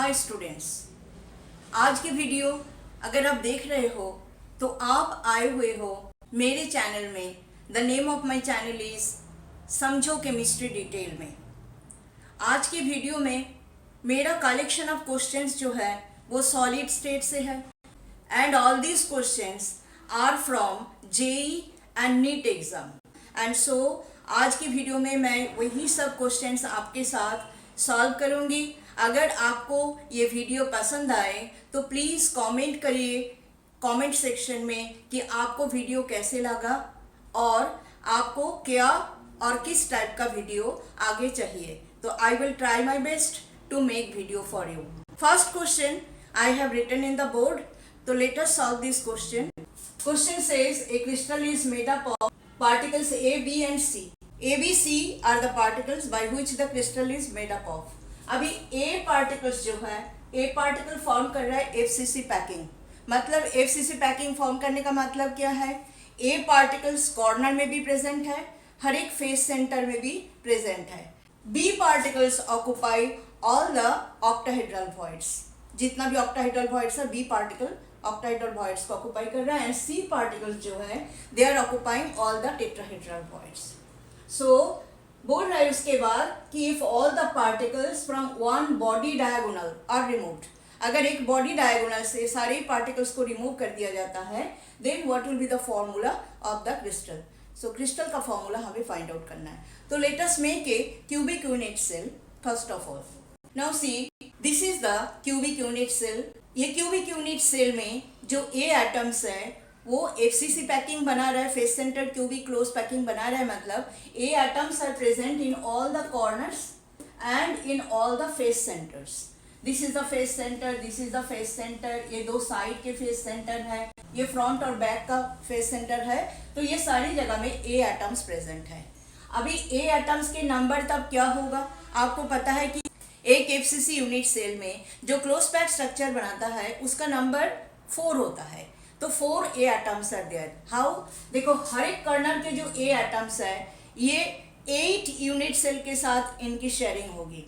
Hi students, आज की video अगर आप देख रहे हो तो आप आए हुए हो मेरे चैनल में। The name of my channel is समझो केमिस्ट्री डिटेल में। आज की वीडियो में मेरा कलेक्शन ऑफ क्वेश्चंस जो है वो सॉलिड स्टेट से है and all these questions are from JEE and NEET exam and so आज की वीडियो में मैं वही सब क्वेश्चंस आपके साथ सॉल्व करूंगी। अगर आपको ये वीडियो पसंद आए तो प्लीज़ कमेंट करिए कमेंट सेक्शन में कि आपको वीडियो कैसे लगा और आपको क्या और किस टाइप का वीडियो आगे चाहिए। तो I will try my best to make video for you. First question I have written in the board, तो let us solve this question. Question says a crystal is made up of particles A, B and C. A, B, C are the particles by which the crystal is made up of. अभी A particles जो है A particle form कर रहा है FCC packing. मतलब FCC packing form करने का मतलब क्या है? A particles कॉर्नर में भी प्रेजेंट है, हर एक फेस सेंटर में भी प्रेजेंट है। B particles occupy all the octahedral voids. जितना भी ऑक्टाहेड्रल वॉइड्स है B पार्टिकल ऑक्टाहेड्रल वॉइड्स को ऑक्यूपाई कर रहा है एंड C पार्टिकल्स जो है they are occupying all the tetrahedral voids. So बोल रहा है उसके बाद कि if all the particles from one body diagonal are removed, अगर एक बॉडी डायगोनल से सारे पार्टिकल्स को रिमूव कर दिया जाता है then what will be the formula of the crystal. So crystal का फॉर्मूला हमें फाइंड आउट करना है। तो let us make a cubic unit cell first of all. Now see this is the cubic unit cell. ये cubic unit cell में जो ए atoms है वो FCC पैकिंग बना रहा है, face centre cubic close packing बना रहा है। मतलब A atoms are present in all the corners and in all the face centres. This is the face centre, this is the face centre, ये दो side के फेस सेंटर है, ये front और बैक का फेस सेंटर है। तो ये सारी जगह में ए एटम्स प्रेजेंट है। अभी ए एटम्स के नंबर तब क्या होगा? आपको पता है कि एक FCC यूनिट सेल में जो क्लोज पैक स्ट्रक्चर बनाता है उसका नंबर 4 होता है। तो 4 ए एटम्स आर देयर। हाउ? देखो हर एक कॉर्नर के जो ए एटम्स है ये 8 यूनिट सेल के साथ इनकी शेयरिंग होगी।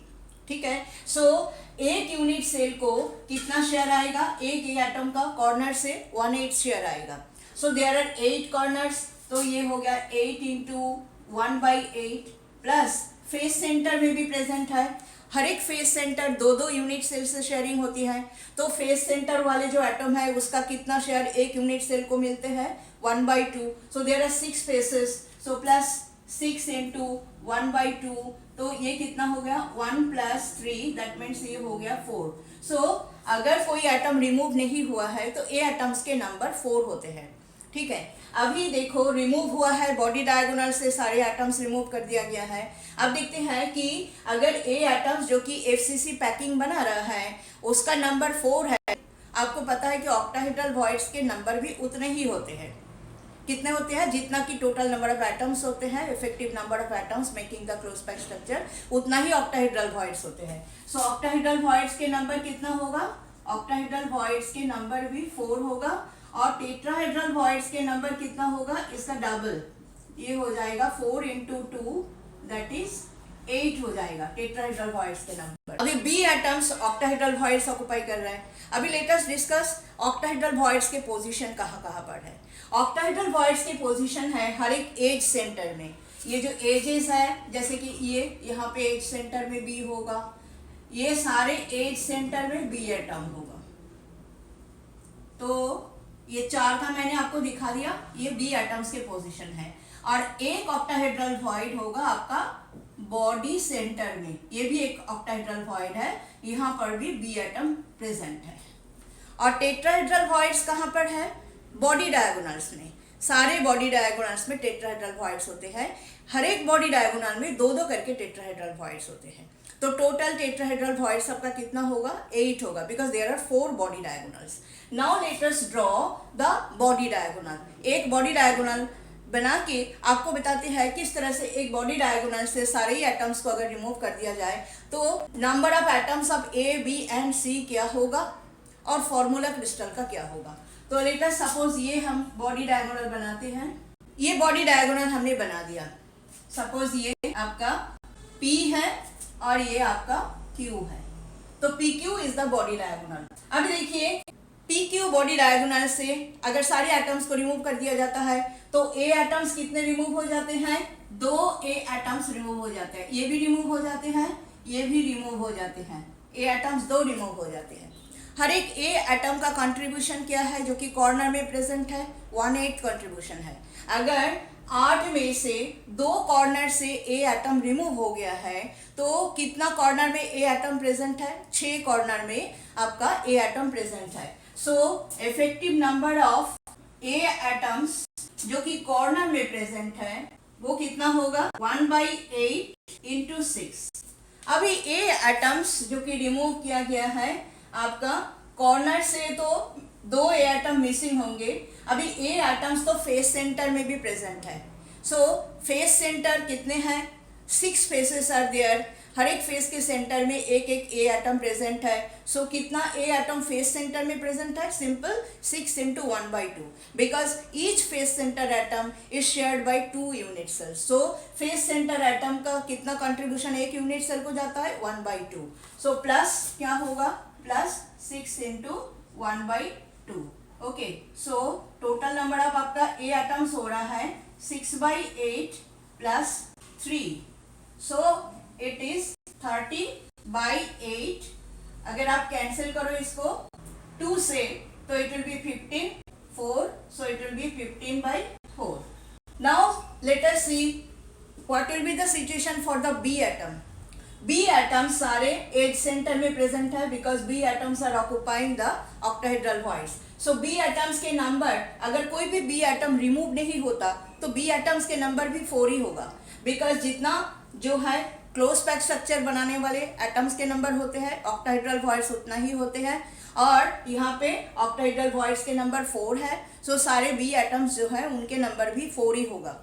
ठीक है, सो एक यूनिट सेल को कितना शेयर आएगा? एक ए एटम का कॉर्नर से 1/8 शेयर आएगा। सो देयर आर 8 कॉर्नर्स, तो ये हो गया 8 इंटू 1/8 प्लस फेस सेंटर में भी प्रेजेंट है। हर एक फेस सेंटर 2-2 यूनिट सेल से शेयरिंग होती है। तो फेस सेंटर वाले जो एटम है उसका कितना शेयर एक यूनिट सेल को मिलते हैं? 1/2। So there are 6 faces, so plus 6 into 1/2, तो ये कितना हो गया? 1 + 3, दैट मीन्स ये हो गया 4। सो अगर कोई एटम रिमूव नहीं हुआ है तो ए एटम्स के नंबर 4 होते हैं। ठीक है, अभी देखो रिमूव हुआ है, बॉडी डायगोनल से सारे एटम्स रिमूव कर दिया गया है। अब देखते हैं कि अगर ए एटम्स जो कि FCC पैकिंग बना रहा है उसका नंबर 4 है। आपको पता है कि ऑक्टाहेड्रल वॉइड्स के नंबर भी उतने ही होते हैं। कितने होते हैं? जितना कि टोटल नंबर ऑफ एटम्स होते हैं, effective number of atoms making the close pack structure, उतना ही ऑक्टाहेड्रल वॉइड्स होते हैं। सो ऑक्टाहेड्रल वॉइड्स के नंबर कितना होगा? ऑक्टाहेड्रल वॉइड्स के नंबर भी 4 होगा और टेट्राहेड्रल वॉइड्स के नंबर कितना होगा? इसका डबल, ये हो जाएगा 4 इंटू 2 दैट इज 8 हो जाएगा टेट्राहेड्रल वॉइड्स के नंबर। अभी B atoms octahedral voids occupy कर रहे हैं। अभी let us discuss octahedral voids के पोजीशन कहाँ पर है। ऑक्टाहेड्रल वॉइड्स की पोजीशन है हर एक एज सेंटर में। ये जो एजेस है जैसे कि ये यहाँ पे एज सेंटर में बी होगा, ये सारे एज सेंटर में बी एटम होगा। तो ये 4 का मैंने आपको दिखा दिया, ये बी एटम्स के पोजीशन है। और एक ऑक्टाहेड्रल वॉइड होगा आपका बॉडी सेंटर में, ये भी एक ऑक्टाहेड्रल वॉइड है, यहाँ पर भी बी एटम प्रेजेंट है। और टेट्राहेड्रल वॉइड्स कहाँ पर है? बॉडी डायगोनल्स में। सारे बॉडी डायगोनल्स में टेट्राहेड्रल वॉइड्स होते हैं। हर एक बॉडी डायगोनल में 2-2 करके टेट्राहेड्रल वॉइड्स होते हैं। तो टोटल टेट्राहेड्रल वॉइड्स सबका कितना होगा? 8 होगा, because there are 4 body diagonals. Now let us draw the body diagonal. एक बॉडी डायगोनल बना के आपको बताते हैं किस तरह से एक बॉडी डायगोनल से सारे ही एटम्स को अगर रिमूव कर दिया जाए तो number of atoms of A, B and C क्या होगा और फॉर्मूला क्रिस्टल का क्या होगा। तो लेट अस सपोज ये हम बॉडी डायगोनल बनाते हैं। ये बॉडी डायगोनल हमने बना दिया। सपोज ये आपका P है और ये आपका Q है। तो PQ is the body diagonal. अभी देखिए PQ बॉडी डायगोनल से अगर सारे एटम्स को रिमूव कर दिया जाता है तो A एटम्स कितने रिमूव हो जाते हैं, 2 A एटम्स रिमूव हो जाते हैं, ये भी रिमूव हो जाते हैं, ये भी रिमूव हो जाते हैं, A एटम्स 2 रिमूव हो जाते हैं। हर एक A एटम का कंट्रीब्यूशन क्या है जो कि कॉर्नर में प्रेजेंट है, 1/8 कंट्रीब्यूशन है। अगर 8 में से 2 कॉर्नर से A एटम रिमूव हो गया है तो कितना कॉर्नर में A एटम प्रेजेंट है, 6 कॉर्नर में आपका A एटम प्रेजेंट है। So effective number of A atoms जो कि कॉर्नर में प्रेजेंट है वो कितना होगा, 1/8 इंटू 6। अभी A एटम्स जो कि रिमूव किया गया है आपका कॉर्नर से तो 2 A एटम मिसिंग होंगे। अभी A एटम्स तो फेस सेंटर में भी प्रेजेंट है। सो फेस सेंटर कितने हैं, 6 फेसेस आर देयर। हर एक फेस के सेंटर में एक एक A एटम प्रेजेंट है। सो कितना A एटम फेस सेंटर में प्रेजेंट है, simple 6 into 1/2 because each face centre atom is shared by 2 unit cells. So face centre atom का कितना कंट्रीब्यूशन एक यूनिट सेल को जाता है, 1/2। सो प्लस क्या होगा, plus 6 into 1/2। Okay, so total number of आपका A एटम्स हो रहा है 6/8 प्लस 3। So it is 30/8। अगर आप कैंसिल करो इसको 2 से तो it will B 15, 4, so it will be 15/4. Now let us see what will be the situation for the B atom. B atoms सारे एज सेंटर में प्रेजेंट है because B atoms are occupying the octahedral voids. So B atoms के number, अगर कोई भी B atom remove नहीं होता तो B atoms के नंबर भी 4 ही होगा बिकॉज जितना जो है क्लोज पैक स्ट्रक्चर बनाने वाले एटम्स के नंबर होते हैं ऑक्टाहेड्रल वॉइड्स उतना ही होते हैं और यहाँ पे ऑक्टाहेड्रल वॉइड्स के नंबर 4 है। सो सारे B एटम्स जो है उनके नंबर भी 4 ही होगा।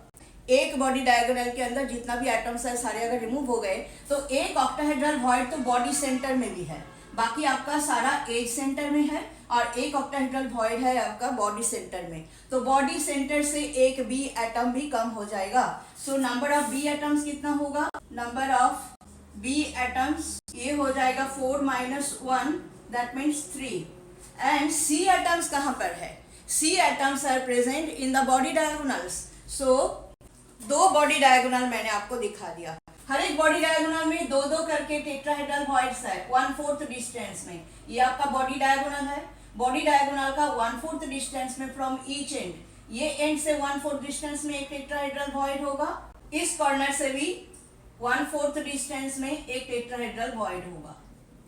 एक बॉडी डायगोनल के अंदर जितना भी एटम्स है सारे अगर रिमूव हो गए तो एक ऑक्टाहेड्रल वॉइड तो बॉडी सेंटर में भी है, बाकी आपका सारा एज सेंटर में है और एक ऑक्टाहेड्रल वॉइड है आपका बॉडी सेंटर में। तो बॉडी सेंटर से एक B एटम भी कम हो जाएगा। So number of B atoms कितना होगा, नंबर ऑफ B एटम्स ये हो जाएगा 4 - 1 that means 3। And C atoms कहाँ पर है, C atoms are present in the body diagonals. So 2 body diagonal मैंने आपको दिखा दिया। हर एक बॉडी डायगोनल में 2-2 करके टेट्राहेड्रल वॉइड्स है 1/4 डिस्टेंस में। ये आपका बॉडी डायगोनल है। बॉडी डायगोनल का 1/4 डिस्टेंस में फ्रॉम ईच एंड, ये एंड से 1/4 डिस्टेंस में एक टेट्राहेड्रल वॉइड होगा, इस कॉर्नर से भी 1/4 डिस्टेंस में एक टेट्राहेड्रल वॉइड होगा।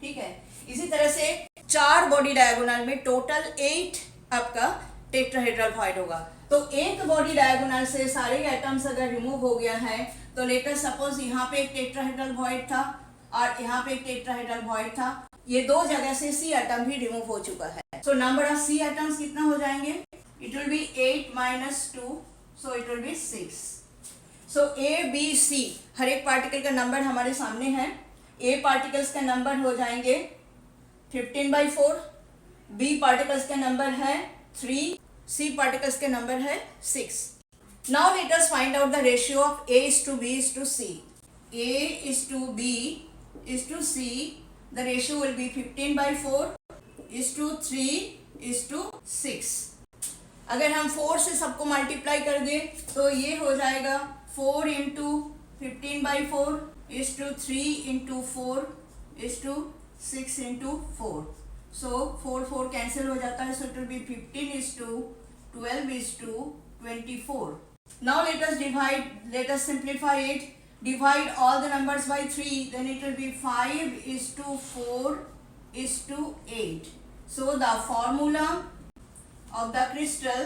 ठीक है, इसी तरह से 4 बॉडी डायगोनल में टोटल 8 आपका टेट्राहेड्रल वॉइड होगा। तो एक बॉडी डायगोनल से सारे एटम्स अगर रिमूव हो गया है तो लेटर सपोज यहाँ पे एक टेट्राहेड्रल वॉइड था और यहाँ पे एक टेट्राहेड्रल वॉइड था, ये 2 जगह से C एटम भी रिमूव हो चुका है। So number of C atoms कितना हो जाएंगे, it will B 8 - 2, so it will B 6। So A, B, C हर एक पार्टिकल का नंबर हमारे सामने है। A पार्टिकल्स का नंबर हो जाएंगे 15/4, B पार्टिकल्स का नंबर है 3, C पार्टिकल्स के नंबर है 6। Now let us find out the ratio of A is to B is to C. A is to B is to C. The ratio will be 15/4 is to 3 is to 6. अगर हम 4 से सबको multiply कर दें तो ये हो जाएगा 4 into 15/4 is to 3 into 4 is to 6 into 4. So 4 cancel हो जाता है, so it will be 15 is to 12 is to 24. Now let us simplify it. Divide all the numbers by 3, then it will be 5 is to 4 is to 8. So the formula of the crystal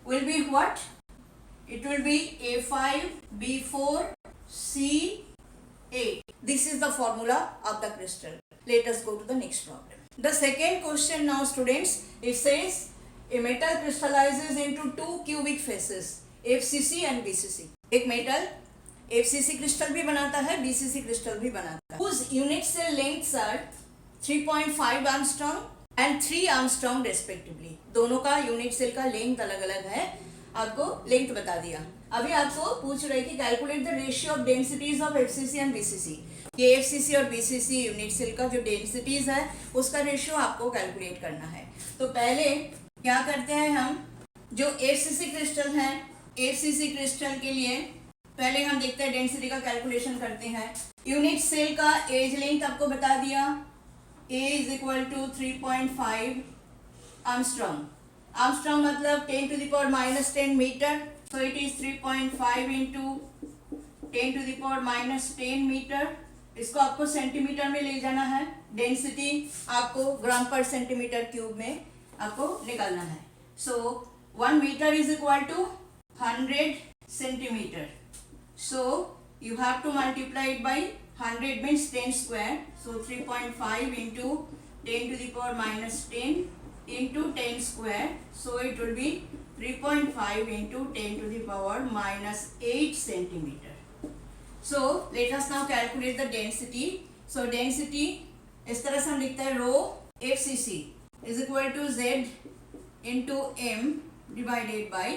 will be what? It will be A5, B4, C8. This is the formula of the crystal. Let us go to the next problem. The second question now students, it says a metal crystallizes into 2 cubic faces, FCC and BCC. एक metal FCC crystal भी बनाता है, BCC crystal भी बनाता है। Whose unit cell lengths are 3.5 Armstrong and 3 Armstrong respectively. दोनों का unit cell का लेंथ अलग अलग है, आपको लेंथ बता दिया। अभी आपको पूछ रहे कि calculate the ratio of densities of FCC and BCC. ये एफसीसी और बीसीसी यूनिट सेल का जो डेंसिटीज है उसका रेशियो आपको कैलकुलेट करना है। तो पहले क्या करते हैं हम, जो एफसीसी क्रिस्टल है, एफसीसी क्रिस्टल के लिए पहले हम देखते हैं डेंसिटी का कैलकुलेशन करते हैं। यूनिट सेल का एज लेंथ आपको बता दिया, A is equal to 3.5 Armstrong. Armstrong मतलब 10⁻⁻10 metre, so it is 3.5 into 10⁻10 metre. इसको आपको सेंटीमीटर में ले जाना है, डेंसिटी आपको ग्राम पर सेंटीमीटर क्यूब में आपको निकालना है। So 1 metre is equal to 100 centimetres, so you have to multiply it by 100 means 10 square, so 3.5 into 10⁻10 into 10 square, so it will be 3.5 into 10⁻⁻8 centimeter. So let us now calculate the density. So density इस तरह से हम लिखते हैं रो FCC is equal to Z into M divided by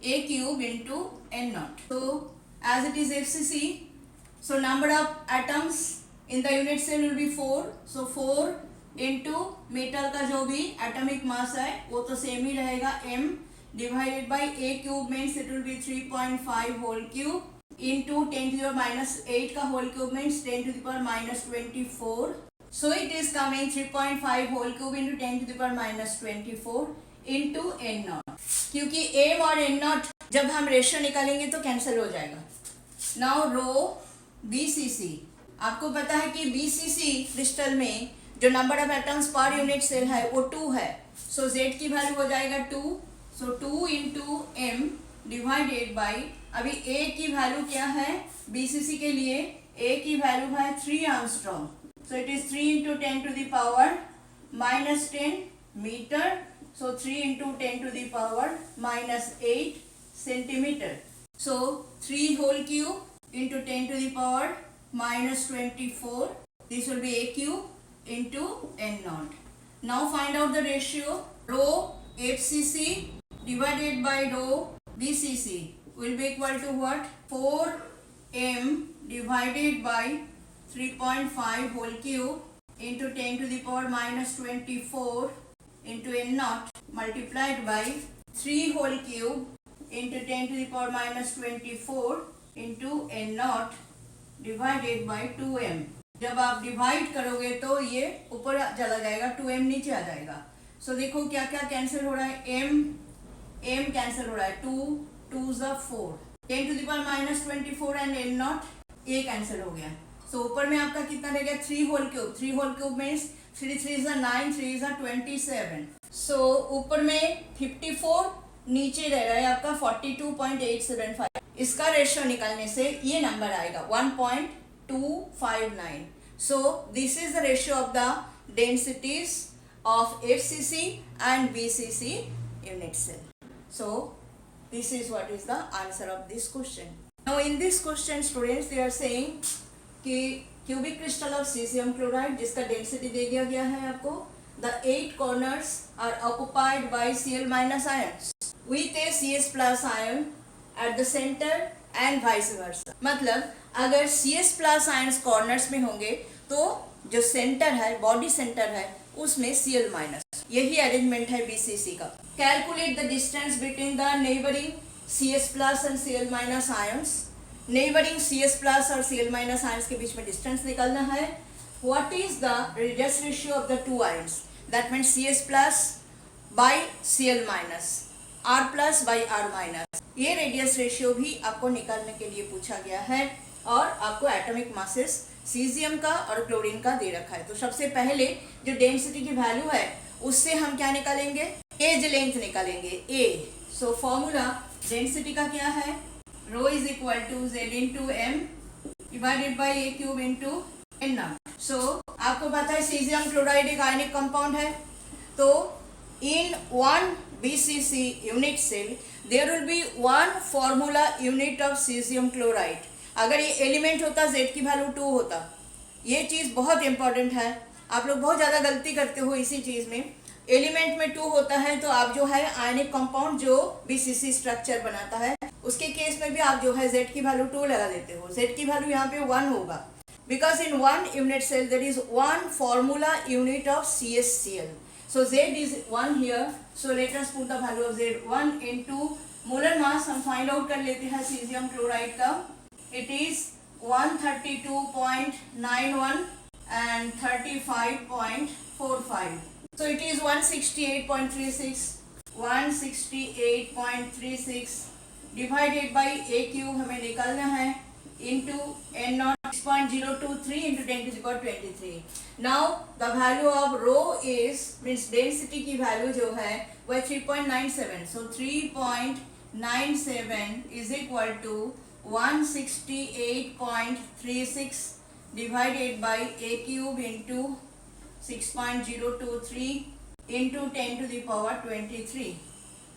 A cube into N naught. So as it is FCC, so number of atoms in the unit cell will be 4. So 4 into metal का जो भी atomic mass है वो तो same ही रहेगा, m divided by a cube means it will be 3.5 whole cube into 10⁻⁻8 का whole cube means 10⁻⁻24. So it is coming 3.5 whole cube into 10⁻⁻24 into n naught. क्योंकि m और n नॉट जब हम रेशियो निकालेंगे तो कैंसिल हो जाएगा। नाउ रो BCC, आपको पता है कि BCC क्रिस्टल में जो number of atoms per unit cell है वो 2 है, सो Z की वैल्यू हो जाएगा 2, सो 2 इंटू m डिवाइडेड बाई, अभी A की वैल्यू क्या है BCC के लिए, A की वैल्यू है 3 angstrom, so it is 3 into 10⁻⁻10 metre, so 3 into 10⁻⁻8 centimetres, so 3 whole cube into 10⁻⁻24, this will be A cube into n naught. Now find out the ratio. Rho FCC divided by rho BCC will be equal to what? 4m divided by 3.5 whole cube into 10⁻⁻24 into n naught multiplied by 3 whole cube into 10⁻⁻24 into n naught divided by 2m. जब आप divide करोगे तो ये ऊपर चला जाएगा, 2m नीचे आ जाएगा। सो देखो क्या क्या कैंसिल हो रहा है, m कैंसिल हो रहा है, 2 2s are 4, 10⁻⁻24 and n not a cancel हो गया। सो ऊपर में आपका कितना रह गया, 3 whole cube, 3 whole cube means 3 3s are 9, 3s are 27। So ऊपर में 54, नीचे रह रहा है आपका 42.875। इसका रेशियो निकालने से ये नंबर आएगा 1.259. So this is the ratio of the densities of FCC and BCC unit cell. So this is what is the answer of this question. Now in this question students they are saying कि cubic crystal of cesium chloride जिसका density दे दिया गया है आपको, the 8 corners are occupied by Cl- ions with a CS plus ion at the center and vice versa. मतलब अगर CS plus ions corners में होंगे तो जो सेंटर है, बॉडी सेंटर है, उसमें Cl माइनस, यही अरेंजमेंट है BCC का। Calculate the distance between the neighbouring CS plus and Cl minus ions. Neighbouring CS plus और Cl माइनस आयंस के बीच में डिस्टेंस निकालना है। What is the radius ratio of the two ions, that means CS plus by Cl minus, R plus by R minus. ये radius ratio भी आपको निकालने के लिए पूछा गया है और आपको एटॉमिक मासेस सीजियम का और क्लोरीन का दे रखा है। तो सबसे पहले जो डेंसिटी की वैल्यू है उससे हम क्या निकालेंगे, एज लेंथ निकालेंगे A। सो फॉर्मूला डेंसिटी का क्या है, rho is equal to Z into M divided by A cube into N naught. So आपको पता है सीजियम क्लोराइड एक आयनिक कंपाउंड है, तो in one BCC unit cell there will be one formula unit of cesium chloride. अगर ये element होता Z की वैल्यू 2 होता, ये चीज़ बहुत इंपॉर्टेंट है, आप लोग बहुत ज़्यादा गलती करते हो इसी चीज़ में। एलिमेंट में 2 होता है तो आप जो है आयनिक कंपाउंड जो बीसीसी स्ट्रक्चर बनाता है उसके केस में भी आप जो है Z की वैल्यू 2 लगा देते हो। Z की वैल्यू यहाँ पे 1 होगा, because in 1 unit cell there is 1 formula unit of CaCl. So Z is 1 here. So let us put the value of Z 1 into molar mass. हम फाइंड आउट कर लेते हैं सीजियम क्लोराइड का. It is 132.91 and 35.45. So it is 168.36. 168.36 divided by A cube हमें निकालना है into N naught 6.023 into 10 to the power 23. Now the value of rho is means density की value जो है वह 3.97. So 3.97 is equal to 168.36 divided by A cube into 6.023 into 10 to the power 23.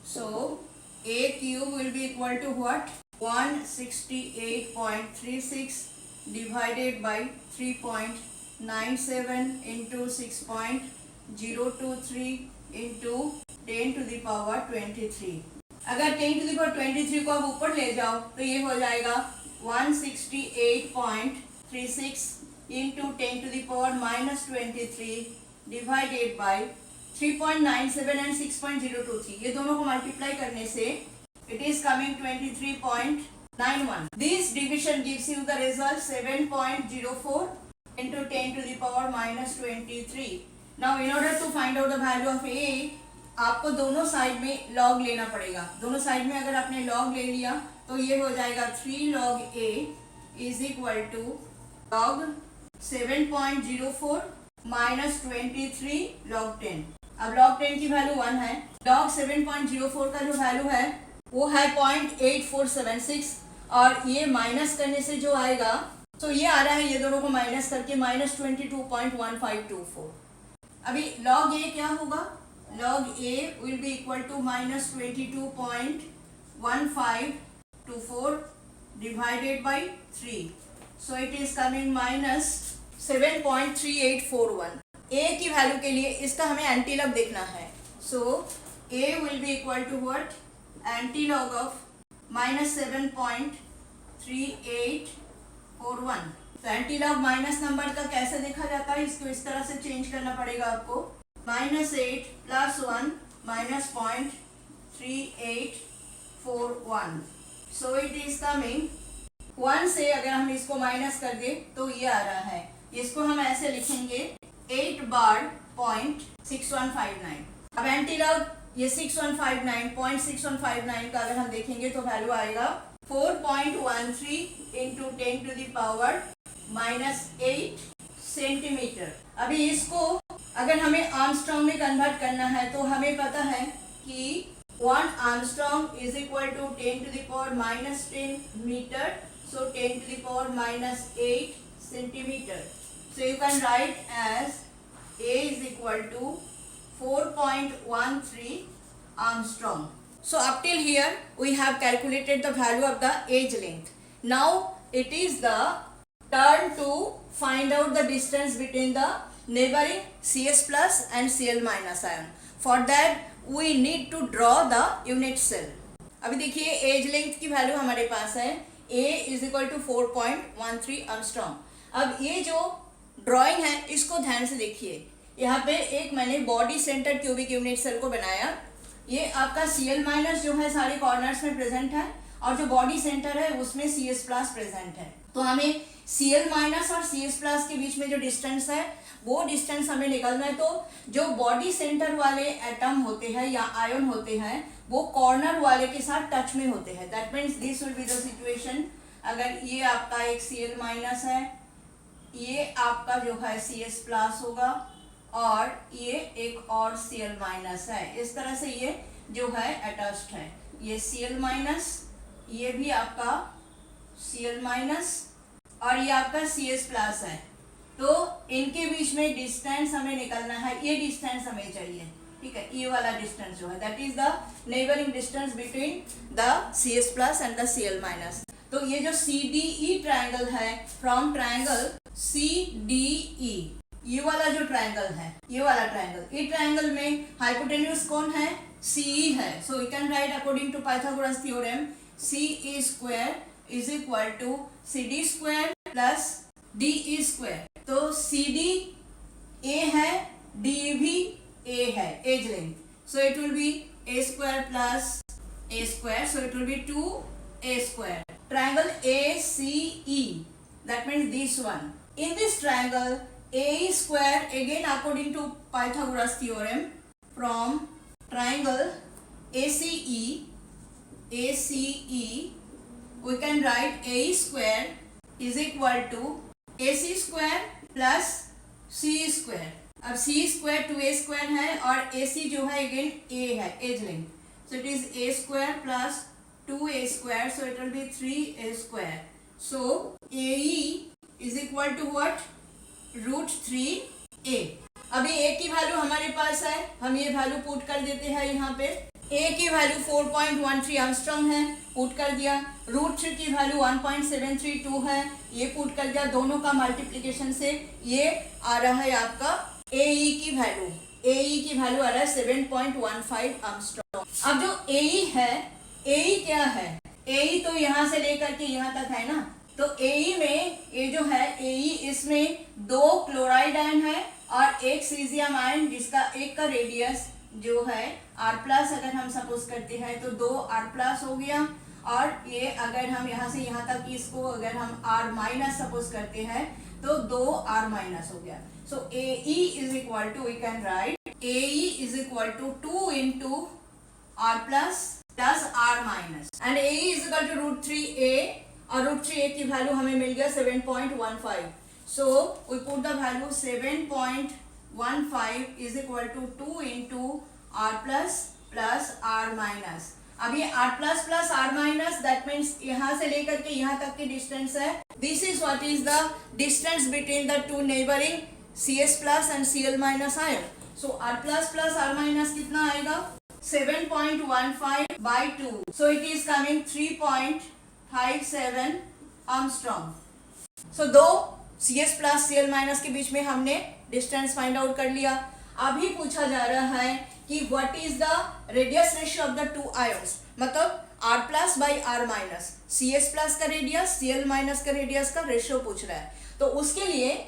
So A cube will be equal to what? 168.36 divided by 3.97 into 6.023 into 10 to the power 23. अगर 10 to the power 23 को आप ऊपर ले जाओ तो ये हो जाएगा 168.36 into 10 to the power minus 23 divided by 3.97 and 6.023. ये दोनों को मल्टीप्लाई करने से it is coming 23.91. This division gives you the result 7.04 into 10 to the power minus 23. Now in order to find out the value of A, आपको दोनों side में log लेना पड़ेगा. दोनों साइड में अगर आपने log ले लिया तो ये हो जाएगा 3 log A is equal to log 7.04 minus 23 log 10. अब log 10 की वैल्यू 1 है. log 7.04 का जो वैल्यू है वो है 0.8476 और ये माइनस करने से जो आएगा तो ये आ रहा है, ये दोनों को माइनस करके माइनस 22.1524. अभी log A क्या होगा? log A will be equal to minus 22.1524 divided by 3. So it is coming minus 7.3841. A की वैल्यू के लिए इसका हमें एंटीलॉग देखना है. So A will be equal to what? Antilog of minus 7.3841. तो एंटीलॉग माइनस नंबर का कैसे देखा जाता है? इसको इस तरह से चेंज करना पड़ेगा आपको. -8 plus 1 minus 0.3841. So it is coming 1 से अगर हम इसको माइनस कर दे तो ये आ रहा है. इसको हम ऐसे लिखेंगे 8 bar 0.6159. अब एंटीलॉग ये 0.6159 का अगर हम देखेंगे तो वैल्यू आएगा 4.13 into 10 to the power minus 8 centimetre. अभी इसको अगर हमें आर्मस्ट्रॉन्ग में कन्वर्ट करना है तो हमें पता है कि 1 Armstrong is equal to 10 to the power minus 10 meter. So 10 to the power minus 8 centimeter. So you can write as A is equal to 4.13 Armstrong. So up till here we have calculated the value of the edge length. Now it is the turn to find out the distance between the neighboring CS plus and Cl minus ion. For that we need to draw the unit cell. अभी देखिए edge length की value हमारे पास है A is equal to 4.13 Armstrong. अब ये जो drawing है इसको ध्यान से देखिए. यहाँ पे एक मैंने body centre cubic unit cell को बनाया. ये आपका Cl माइनस जो है सारे कॉर्नर्स में प्रेजेंट है और जो बॉडी सेंटर है उसमें CS प्लस प्रेजेंट है. तो हमें Cl माइनस और CS प्लस के बीच में जो डिस्टेंस है वो डिस्टेंस हमें निकालना है. तो जो बॉडी सेंटर वाले एटम होते हैं या आयन होते हैं वो कॉर्नर वाले के साथ टच में होते हैं. That means this will be the situation. अगर ये आपका एक Cl माइनस है, ये आपका जो है CS प्लस होगा और ये एक और Cl माइनस है. इस तरह से ये जो है अटैच्ड है. ये Cl माइनस, ये भी आपका Cl माइनस और ये आपका CS प्लस है. तो इनके बीच में डिस्टेंस हमें निकालना है. ये डिस्टेंस हमें चाहिए, ठीक है. ये वाला डिस्टेंस जो है that is the neighbouring distance between the CS plus and the Cl minus. तो ये जो CDE ट्रायंगल है, फ्रॉम ट्रायंगल CDE ये वाला जो ट्रायंगल है, ये वाला ट्रायंगल, ये ट्रायंगल में हाइपोटेन्यूज कौन है? CE है. So we can write according to Pythagoras theorem CE square is equal to CD square plus DE square. तो CD A है, DE भी A है, edge length. So it will be A square plus A square. So it will be 2A square. Triangle ACE, that means this one. In this triangle AE square, again according to Pythagoras theorem, from triangle ACE, we can write AE square is equal to AC square plus CE square. अब CE square 2A square है और AC जो है again A है, edge length. So it is A square plus 2A square, so it will be 3A square. So AE is equal to what? Root 3A. अभी A की value हमारे पास है, हम ये वैल्यू पुट कर देते हैं यहाँ पे. A की वैल्यू 4.13 एंगस्ट्रॉम है, पुट कर दिया. रूट 3 की वैल्यू 1.732 है, ये पुट कर दिया. दोनों का मल्टीप्लीकेशन से ये आ रहा है आपका AE की वैल्यू. AE की वैल्यू आ रहा है 7.15 एंगस्ट्रॉम. अब जो AE है, AE क्या है? AE तो यहाँ से लेकर के यहाँ तक है ना. तो AE में ये जो है AE, इसमें 2 क्लोराइड आयन है और एक सीजियम आयन, जिसका एक का रेडियस जो है R प्लस अगर हम सपोज करते हैं तो 2 R प्लस हो गया. और ये अगर हम यहाँ से यहाँ तक इसको अगर हम R माइनस सपोज करते हैं तो 2 R माइनस हो गया. So AE is equal to, we can write AE is equal to 2 into R plus plus R minus, and AE is equal to root 3A, और रूट 3A की value हमें मिल गया 7.15. So we put the value 7.15 is equal to 2 into R plus plus R minus. अब ये R plus plus R minus, that means यहाँ से लेकर के यहाँ तक की डिस्टेंस है. This is what is the distance between the two neighbouring CS plus and Cl minus ion. So R plus plus R minus कितना आएगा? 7.15 by 2. So it is coming 3.57 Armstrong. So दो CS प्लस Cl माइनस के बीच में हमने distance find out कर लिया. अभी पूछा जा रहा है कि what is the radius ratio of the two ions, मतलब R plus by R minus, CS plus का रेडियस Cl माइनस का रेडियस का रेशियो पूछ रहा है. तो उसके लिए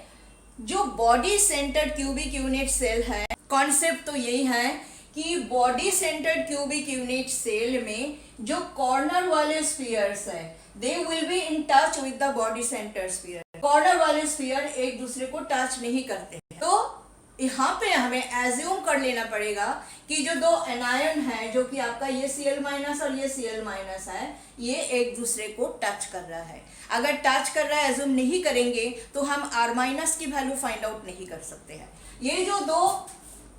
जो body centred cubic unit cell है, कॉन्सेप्ट तो यही है कि body centred cubic unit cell में जो कॉर्नर वाले स्फीयर्स है, they will be in touch with the body centre sphere. Corner वाले स्फीयर एक दूसरे को टच नहीं करते. तो यहाँ पे हमें एज्यूम कर लेना पड़ेगा कि जो दो एनायन है, जो कि आपका ये Cl माइनस और ये Cl माइनस है, ये एक दूसरे को टच कर रहा है. अगर टच कर रहा है एज्यूम नहीं करेंगे तो हम R माइनस की वैल्यू फाइंड आउट नहीं कर सकते हैं. ये जो दो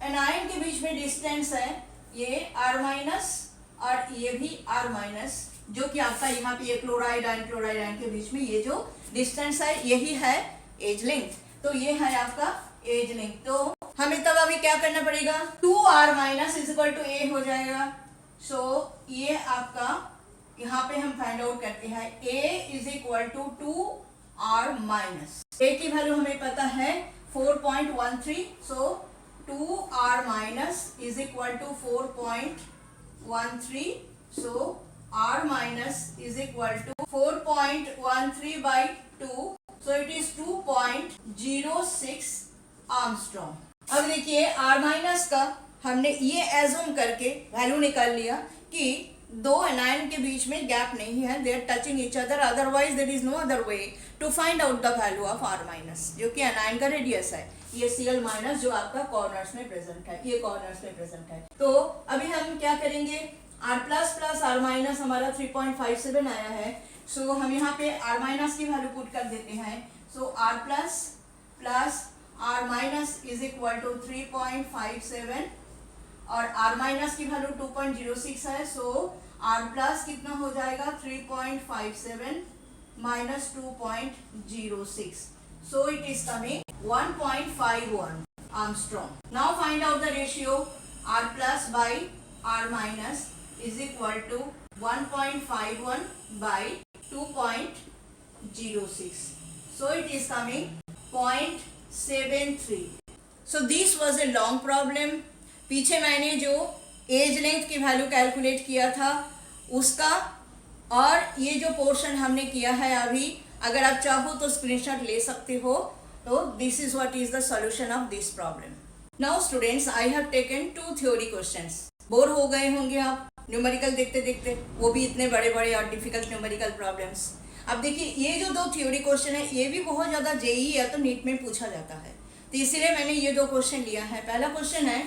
एनायन के बीच में डिस्टेंस है, ये R माइनस और ये भी R माइनस, जो कि आपका यहाँ पे ये क्लोराइड आयन के बीच में ये जो डिस्टेंस है, यही है एज लेंथ. तो ये है आपका एज लेंथ. तो हमें तब अभी क्या करना पड़ेगा? 2R minus is equal to A हो जाएगा. सो ये आपका यहाँ पे हम फाइंड आउट करते हैं A is equal to 2R minus. A की वैल्यू हमें पता है 4.13. सो 2R minus is equal to 4.13. So R minus is equal to 4.13 by 2. So it is 2.06 Armstrong. अब देखिए R माइनस का हमने ये एज्यूम करके वैल्यू निकाल लिया कि दो एनायन के बीच में गैप नहीं है, they are touching each other, otherwise there is no other way to find out the value of R minus, जो कि एनायन का रेडियस है. ये Cl माइनस जो आपका कॉर्नर्स में प्रेजेंट है, ये कॉर्नर्स में प्रेजेंट है. तो अभी हम क्या करेंगे? R plus plus R minus हमारा 3.57 आया है. सो हम यहाँ पे R माइनस की वैल्यू पुट कर देते हैं. So R plus plus R minus is equal to 3.57 और R माइनस की वैल्यू 2.06 है. सो R प्लस कितना हो जाएगा? 3.57 minus 2.06. So it is coming 1.51 Armstrong. Now find out the ratio R plus by R minus is equal to 1.51 by 2.06. So it is coming 0.73. So this was a long problem. पीछे मैंने जो as length की value calculate किया था उसका, और ये जो पोर्शन हमने किया है अभी, अगर आप चाहो तो स्क्रीनशॉट ले सकते हो. तो this is what is the solution of this problem. Now students, I have taken 2 theory questions. Bore हो गए होंगे आप न्यूमेरिकल देखते देखते, वो भी इतने बड़े बड़े और डिफिकल्ट न्यूमेरिकल प्रॉब्लम्स. अब देखिए, ये जो 2 थ्योरी क्वेश्चन है ये भी बहुत ज़्यादा जेईई या तो नीट में पूछा जाता है, तो इसीलिए मैंने ये 2 क्वेश्चन लिया है. पहला क्वेश्चन है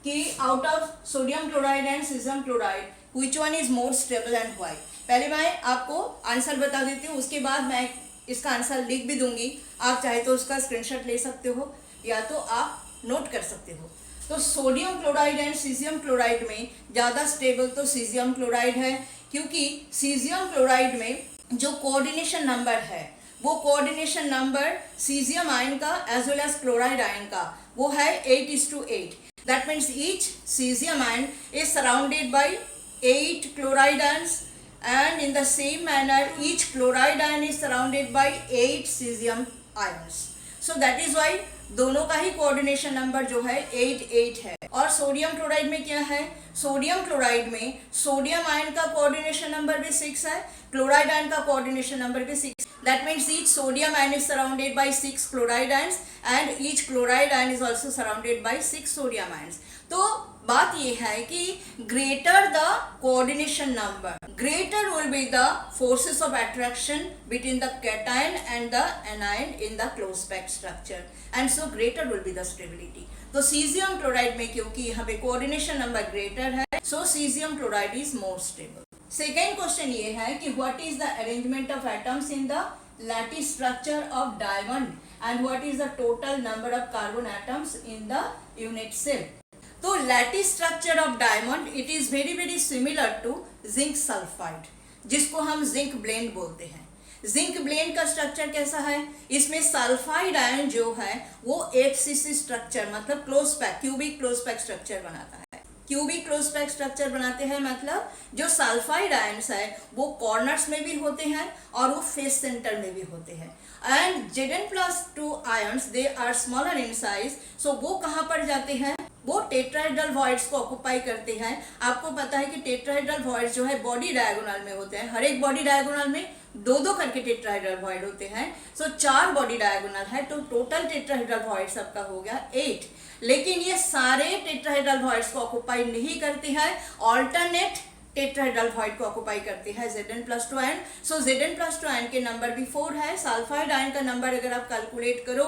कि out of sodium chloride and caesium chloride which one is more stable and why. पहले मैं आपको आंसर बता देती हूँ, उसके बाद मैं इसका आंसर लिख भी दूंगी. आप चाहे तो उसका स्क्रीनशॉट ले सकते हो या तो आप नोट कर सकते हो. तो sodium chloride and caesium chloride में ज़्यादा स्टेबल तो सीजियम क्लोराइड है, क्योंकि सीजियम क्लोराइड में जो कोऑर्डिनेशन नंबर है वो कोऑर्डिनेशन नंबर सीजियम आयन का as well as chloride ion का वो है 8:8. That means each caesium ion is surrounded by 8 chloride ions, and in the same manner each chloride ion is surrounded by 8 cesium ions. So that is why दोनों का ही coordination number जो है 8 है. और sodium chloride में क्या है, sodium chloride में सोडियम आयन का कोऑर्डिनेशन नंबर भी 6 है, क्लोराइड आयन का कोऑर्डिनेशन नंबर भी 6. That means each sodium ion is surrounded by 6 chloride ions and each chloride ion is also surrounded by 6 sodium ions. तो बात ये है कि greater the coordination number, greater will be the forces of attraction between the cation and the anion in the close packed structure, and so greater will be the stability. तो caesium chloride में क्योंकि यहाँ पे coordination number greater है, so caesium chloride is more stable. Second question ये है कि what is the arrangement of atoms in the lattice structure of diamond and what is the total number of carbon atoms in the unit cell. तो lattice structure of diamond it is very very similar to zinc sulphide, जिसको हम zinc blende बोलते हैं. Zinc blende का structure कैसा है, इसमें sulphide ion जो है वो एफसीसी स्ट्रक्चर मतलब close pack cubic close pack structure बनाता है. क्यूबिक क्लोज पैक स्ट्रक्चर बनाते हैं मतलब जो सल्फाइड आयन्स है वो कॉर्नर्स में भी होते हैं और वो फेस सेंटर में भी होते हैं. And Zn+2 ions they are smaller in size, so वो कहाँ पर जाते हैं, वो टेट्राहेड्रल वॉइड्स को ऑक्युपाई करते हैं. आपको पता है कि टेट्राहेड्रल वॉइड्स जो है बॉडी डायगोनल में होते हैं, हर एक बॉडी डायगोनल में 2-2 करके टेट्राहेड्रल वॉइड होते हैं. सो 4 बॉडी डायगोनल है, तो टोटल टेट्राहेड्रल वॉइड सबका हो गया 8. लेकिन ये सारे टेट्राहेड्रल वॉइड्स को ऑक्युपाई नहीं करते हैं, ऑल्टरनेट टेट्राहेड्रल वॉइड को ऑक्युपाई करते हैं Zn+2 आयन. सो Zn+2 आयन के नंबर भी 4 है. सल्फाइड आयन का नंबर अगर आप कैलकुलेट करो,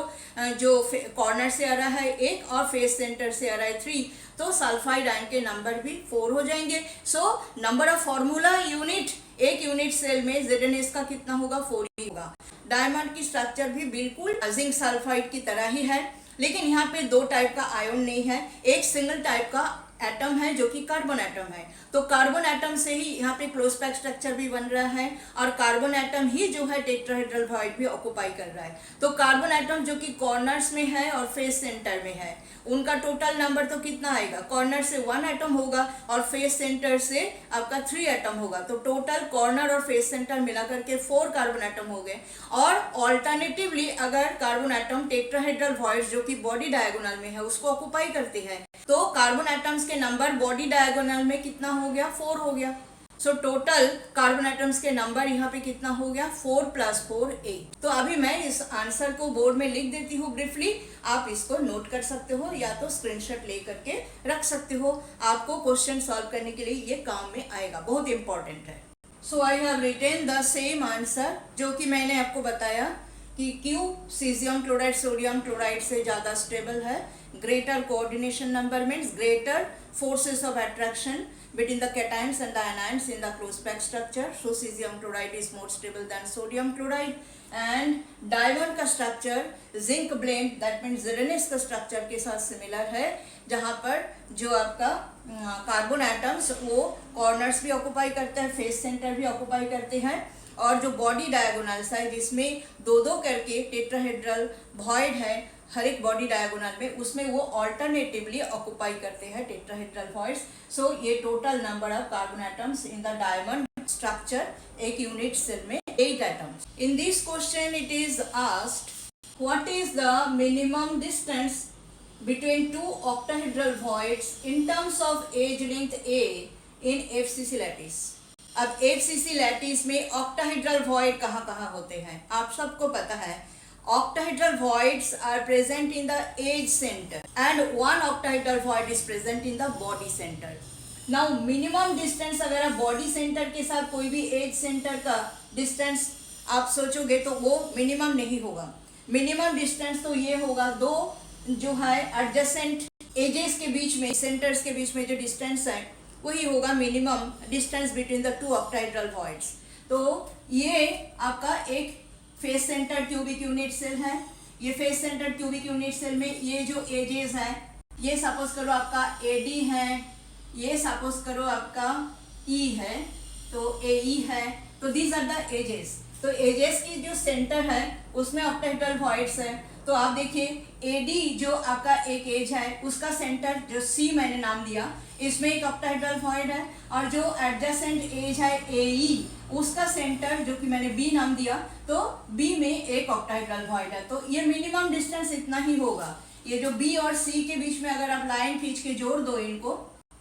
जो कॉर्नर से आ रहा है 1 और फेस सेंटर से आ रहा है 3, तो सल्फाइड आयन के नंबर भी 4 हो जाएंगे. So number of formula unit, एक यूनिट सेल में Zns का कितना होगा, 4 ही होगा. डायमंड की स्ट्रक्चर भी बिल्कुल जिंक सल्फाइड की तरह ही है, लेकिन यहाँ पे 2 टाइप का आयन नहीं है, एक सिंगल टाइप का एटम है जो कि कार्बन एटम है. तो कार्बन एटम से ही यहाँ पे क्लोज पैक स्ट्रक्चर भी बन रहा है, और कार्बन एटम ही जो है टेट्राहेड्रल वॉइड भी ऑक्युपाई कर रहा है. तो कार्बन एटम जो कि कॉर्नर्स में है और फेस सेंटर में है, उनका टोटल नंबर तो कितना आएगा, कॉर्नर से 1 एटम होगा और फेस सेंटर से आपका 3 एटम होगा. तो टोटल कॉर्नर और फेस सेंटर मिला करके 4 कार्बन एटम हो गए. और ऑल्टरनेटिवली अगर कार्बन एटम टेट्राहेड्रल वॉइड जो कि बॉडी डायगोनल में है उसको ऑक्युपाई करते हैं, तो कार्बन एटम्स के नंबर बॉडी डायगोनल में कितना हो गया, 4 हो गया. सो टोटल कार्बन एटम्स के नंबर यहाँ पे कितना हो गया, 4 + 4 8. तो अभी मैं इस आंसर को बोर्ड में लिख देती हूँ ब्रीफली, आप इसको नोट कर सकते हो या तो स्क्रीनशॉट ले करके रख सकते हो. आपको क्वेश्चन सॉल्व करने के लिए ये काम में आएगा, बहुत इंपॉर्टेंट है. So I have written the same answer जो कि मैंने आपको बताया कि क्यों सीजियम क्लोराइड सोडियम क्लोराइड से ज़्यादा स्टेबल है. Greater coordination number means greater forces of attraction between the cations and the anions in the close packed structure. So cesium chloride is more stable than sodium chloride. And diamond का structure zinc blend, that means Zns का structure के साथ similar है, जहाँ पर जो आपका carbon atoms वो कॉर्नर्स भी ऑक्युपाई करते हैं, फेस सेंटर भी ऑक्युपाई करते हैं, और जो बॉडी डायगोनल्स है जिसमें 2-2 करके टेट्राहेड्रल वॉइड है हर एक बॉडी डायगोनल में, उसमें वो ऑल्टरनेटिवली ऑक्युपाई करते हैं टेट्राहेड्रल वॉइड्स. सो ये total number of carbon atoms in the diamond structure एक यूनिट सेल में 8 atoms. In this question it is asked What is the minimum distance between two octahedral voids in terms of edge length A in FCC lattice? अब FCC lattice में octahedral void कहाँ कहाँ होते हैं? आप सबको पता है octahedral voids are present in the edge center and one octahedral void is present in the body center. Now minimum distance अगर आप body center के साथ कोई भी edge center का distance आप सोचोगे तो वो मिनिमम नहीं होगा. मिनिमम डिस्टेंस तो ये होगा दो जो है एडजेसेंट एजेस के बीच में, सेंटर्स के बीच में जो डिस्टेंस है वही होगा minimum distance between the two octahedral voids. तो ये आपका एक face centre cubic unit cell है. ये face centre cubic unit cell में ये जो एजेस है, ये सपोज करो आपका एडी है, ये सपोज करो आपका ई है, तो एई है. तो दीज आर द एजेस. तो एजेस की जो सेंटर है उसमें ऑक्टाहेड्रल वॉइड्स है. तो आप देखिए एडी जो आपका एक एज है उसका सेंटर जो सी मैंने नाम दिया, इसमें एक ऑक्टाहेड्रल वॉइड है. और जो एडजेसेंट एज है एई, उसका सेंटर जो कि मैंने बी नाम दिया, तो बी में एक ऑक्टाहेड्रल वॉइड है. तो ये मिनिमम डिस्टेंस इतना ही होगा. ये जो बी और सी के बीच में अगर आप लाइन खींच के जोड़ दो इनको,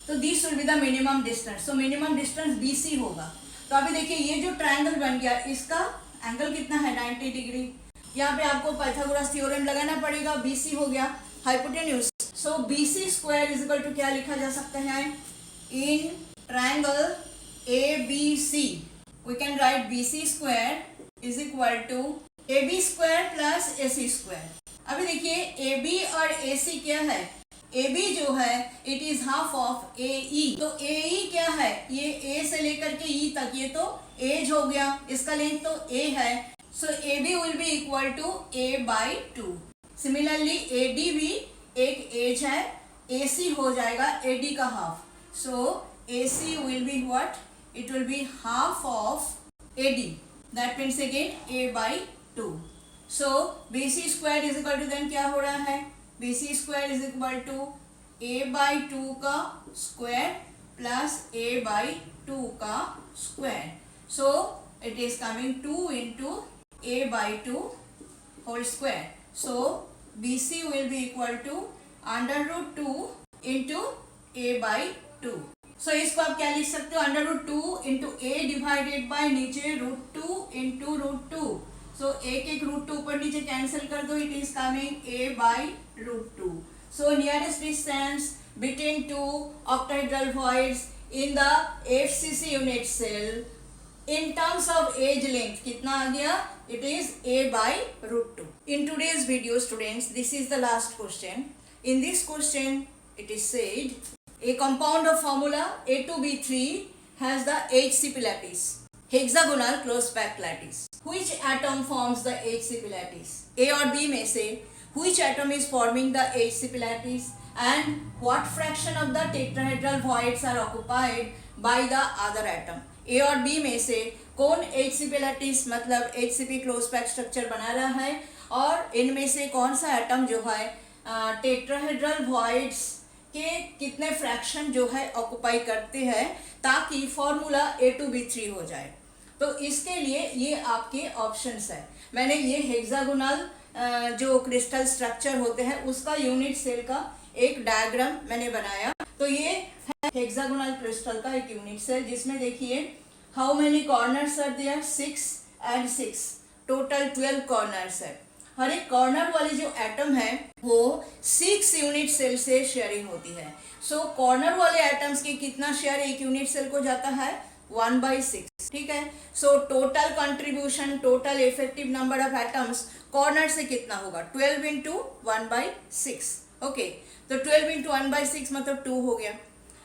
तो this will be the minimum distance. तो मिनिमम डिस्टेंस बीसी होगा. तो अभी देखिए ये जो ट्रायंगल बन गया, इसका एंगल कितना है 90 डिग्री. यहाँ पे आपको पाइथागोरस थ्योरम लगाना पड़ेगा. बीसी हो गया hypotenuse. So BC square is equal to क्या लिखा जा सकता है? In triangle ABC we can write BC square is equal to AB square plus AC square. अभी देखिए AB और AC क्या है? AB जो है it is half of AE. तो AE क्या है? ये A से लेकर के E तक, ये तो एज हो गया, इसका लेंथ तो A है. सो AB will be equal to A/2. Similarly AD भी एक एज है, AC हो जाएगा AD का half. So AC will be what? It will be half of AD. That means again A/2. So BC square is equal to then क्या हो रहा है? BC square is equal to A/2 का square plus A/2 का square. So it is coming 2 into A/2 whole square. So BC will be equal to √2 into A/2. So इसको आप क्या लिख सकते हो? √2 into A डिवाइडेड बाय नीचे √2 into √2. सो एक √2 ऊपर नीचे कैंसिल कर दो. It is coming A/√2. So nearest distance between two octahedral voids in the FCC unit cell in terms of edge length कितना आ गया? It is A/√2. In today's video students, this is the last question. In this question it is said a compound of formula A2B3 has the HCP lattice, hexagonal close packed lattice. Which atom forms the HCP lattice? A और B में से which atom is forming the HCP lattice and what fraction of the tetrahedral voids are occupied by the other atom? A और B में से कौन HCP lattice मतलब HCP close packed structure बना रहा है, और इनमें से कौन सा एटम जो है टेट्राहेड्रल वॉइड्स के कितने फ्रैक्शन जो है ऑक्युपाई करते हैं, ताकि फॉर्मूला A2B3 हो जाए. तो इसके लिए ये आपके ऑप्शंस है. मैंने ये हेक्सागोनल जो क्रिस्टल स्ट्रक्चर होते हैं उसका यूनिट सेल का एक डायग्राम मैंने बनाया. तो ये है हेक्सागोनल क्रिस्टल का एक यूनिट सेल, जिसमें देखिए how many corners are there? 6 and 6, total 12 corners है. हर एक कॉर्नर वाली जो एटम है वो 6 यूनिट सेल से शेयरिंग होती है. सो कॉर्नर वाले एटम्स की कितना शेयर एक यूनिट सेल को जाता है? 1/6. ठीक है. So total contribution, total effective number of atoms corner से कितना होगा? 12 into 1/6. ओके, तो 12 into 1/6 मतलब 2 हो गया.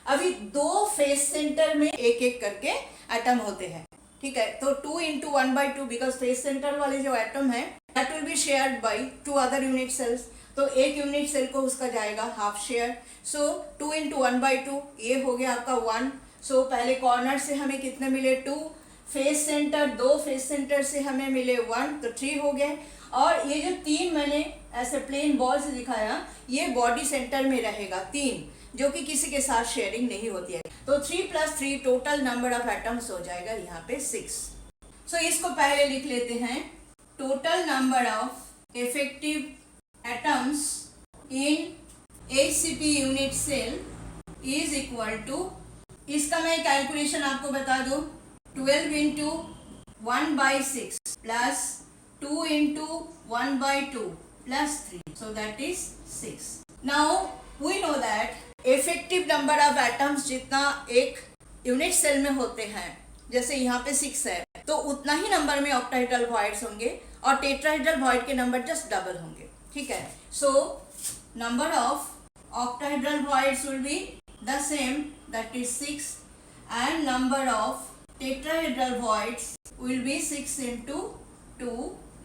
अभी दो फेस सेंटर में एक एक करके एटम होते हैं. ठीक है, तो 2 into 1/2 बिकॉज फेस सेंटर वाले जो एटम है that will be shared by 2 other unit cells. तो एक यूनिट सेल को उसका जाएगा हाफ शेयर. सो 2 into 1/2 ये हो गया आपका 1. सो पहले कॉर्नर से हमें कितने मिले? 2. फेस सेंटर, दो फेस सेंटर से हमें मिले 1, तो 3 हो गए. और ये जो 3 मैंने ऐसे प्लेन बॉल से दिखाया, ये बॉडी सेंटर में रहेगा 3, जो कि किसी के साथ शेयरिंग नहीं होती है. तो 3 + 3 टोटल नंबर ऑफ एटम्स हो जाएगा यहाँ पे 6. सो इसको पहले लिख लेते हैं. Total number of effective atoms in HCP unit cell is equal to, इसका मैं कैलकुलेशन आपको बता दूं, 12 into 1/6 plus 2 into 1/2 plus 3, so that is 6. Now we know that effective number of atoms जितना एक यूनिट सेल में होते हैं, जैसे यहाँ पे 6 है, तो उतना ही नंबर में ऑक्टाहेड्रल वॉइड्स होंगे और टेट्राहेड्रल वॉइड के नंबर जस्ट डबल होंगे. ठीक है, so number of octahedral voids will be the same, that is 6, and number of tetrahedral voids will be 6 into 2,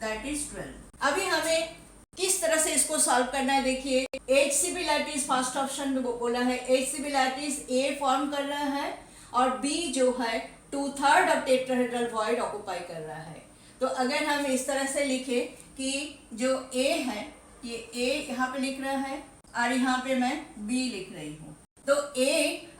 that is 12. अभी हमें किस तरह से इसको सॉल्व करना है, देखिए HCP लैटिस फर्स्ट ऑप्शन में बोला है, HCP लैटिस A फॉर्म कर रहा है और B जो है 2/3 ऑफ टेट्राहेड्रल वॉइड ऑक्यूपाई कर रहा है. तो अगर हम इस तरह से लिखे कि जो A है, ये A यहाँ पे लिख रहा है और यहाँ पे मैं B लिख रही हूँ, तो A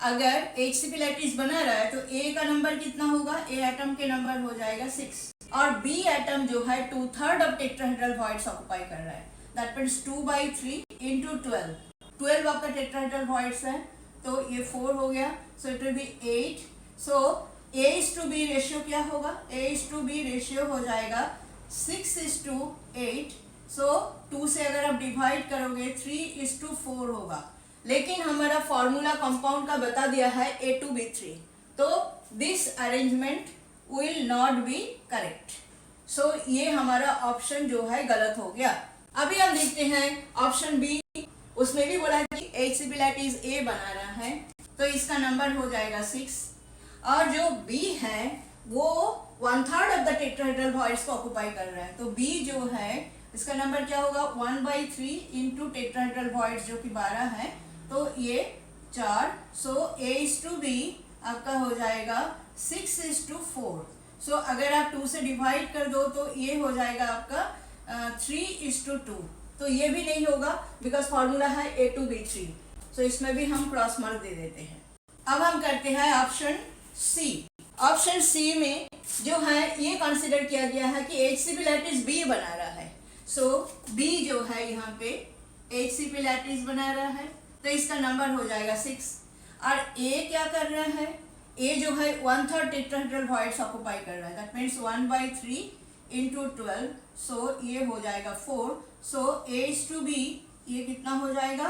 अगर HCP लैटिस बना रहा है तो A का नंबर कितना होगा, A एटम के नंबर हो जाएगा 6 और B एटम जो है 2/3 ऑफ टेट्राहेड्रल वॉइड्स ऑक्यूपाई कर रहा है, दैट मीन्स 2/3 इंटू 12 आपका टेट्राहेड्रल वॉइड्स है, तो ये 4 हो गया, सो it will B 8. So A:B ratio क्या होगा, A:B रेशियो हो जाएगा 6:8. सो 2 से अगर आप डिवाइड करोगे 3:4 होगा, लेकिन हमारा फॉर्मूला कंपाउंड का बता दिया है A2B3, तो this arrangement will not be correct. So ये हमारा ऑप्शन जो है गलत हो गया. अभी हम देखते हैं ऑप्शन बी, उसमें भी बोला कि HCP लैटिस A बना रहा है, तो इसका नंबर हो जाएगा 6 और जो B है वो 1/3 ऑफ द टेट्राहेड्रल वॉइड्स को ऑक्यूपाई कर रहा है, तो B जो है इसका नंबर क्या होगा 1/3 इंटू टेट्राहेड्रल वॉइड्स जो कि 12 है, तो ये 4. सो A:B आपका हो जाएगा 6:4. सो अगर आप 2 से डिवाइड कर दो तो ये हो जाएगा आपका 3:2, तो ये भी नहीं होगा बिकॉज फॉर्मूला है A2B3. सो इसमें भी हम क्रॉस मार्क दे देते हैं. अब हम करते हैं ऑप्शन सी. ऑप्शन सी में जो है ये कंसिडर किया गया है कि HCP लैटिस B बना रहा है, सो B जो है यहाँ पे HCP लैटिस बना रहा है, तो इसका नंबर हो जाएगा 6 और A क्या कर रहा है, A जो है 1/3 टेट्राहेड्रल वॉइड्स ऑक्यूपाई कर रहा है, दैट मीन्स 1/3 इंटू 12, सो ये हो जाएगा 4. सो A:B ये कितना हो जाएगा,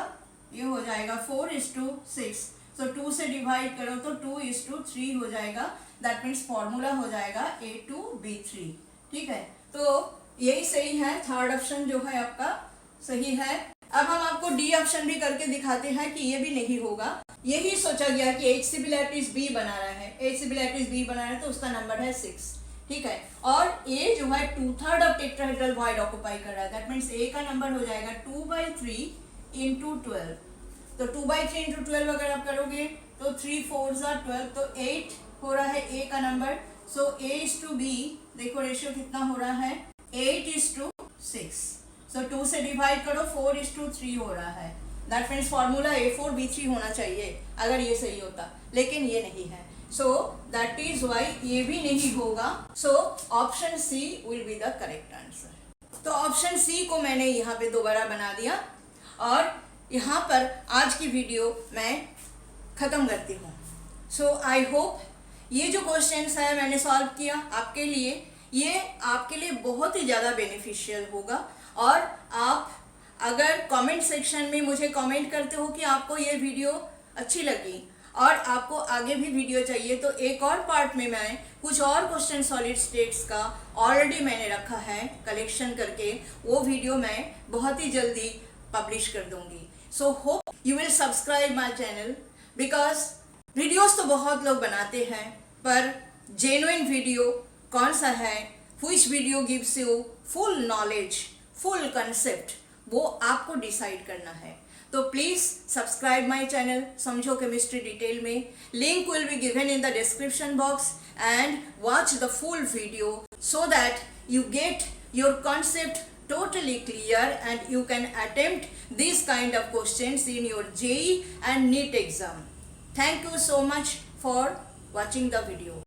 ये हो जाएगा 4:6. सो 2 से डिवाइड करो तो 2:3 हो जाएगा, दैट मीन्स फॉर्मूला हो जाएगा A2B3. ठीक है, तो यही सही है, थर्ड ऑप्शन जो है आपका सही है. अब हम आपको डी ऑप्शन भी करके दिखाते हैं कि ये भी नहीं होगा. यही सोचा गया कि HCP लैटिस B बना रहा है, HCP लैटिस B बना रहा है तो उसका नंबर है 6. ठीक है, और A जो है 2/3 ऑफ टेट्राहेड्रल वॉइड ऑक्यूपाई कर रहा है, दैट मीन्स A का नंबर हो जाएगा 2/3 इंटू 12. तो 2/3 इंटू 12 अगर आप करोगे तो 3/4 12, तो 8 हो रहा है A का नंबर. सो A:B देखो रेशियो कितना हो रहा है 8:6. सो 2 से डिवाइड करो 4:3 हो रहा है, दैट मीन्स फॉर्मूला A4B3 होना चाहिए अगर ये सही होता, लेकिन ये नहीं है. सो दैट इज वाई ये भी नहीं होगा. So option C will be the correct answer. तो ऑप्शन सी को मैंने यहाँ पे दोबारा बना दिया और यहाँ पर आज की वीडियो मैं ख़त्म करती हूँ. सो आई होप ये जो क्वेश्चंस है मैंने सॉल्व किया आपके लिए, ये आपके लिए बहुत ही ज़्यादा बेनिफिशियल होगा. और आप अगर कमेंट सेक्शन में मुझे कमेंट करते हो कि आपको ये वीडियो अच्छी लगी और आपको आगे भी वीडियो चाहिए, तो एक और पार्ट में मैं कुछ और क्वेश्चन सॉलिड स्टेट्स का ऑलरेडी मैंने रखा है कलेक्शन करके, वो वीडियो मैं बहुत ही जल्दी पब्लिश कर दूंगी. So hope you will subscribe my channel, because videos तो बहुत लोग बनाते हैं पर जेन्युइन वीडियो कौन सा है, which video gives you full knowledge, full concept, वो आपको डिसाइड करना है. तो प्लीज़ सब्सक्राइब माई चैनल समझो केमिस्ट्री डिटेल में. Link will be given in the description box and watch the full video so that you get your concept totally clear and you can attempt these kind of questions in your JEE and NEET exam. Thank you so much for watching the video.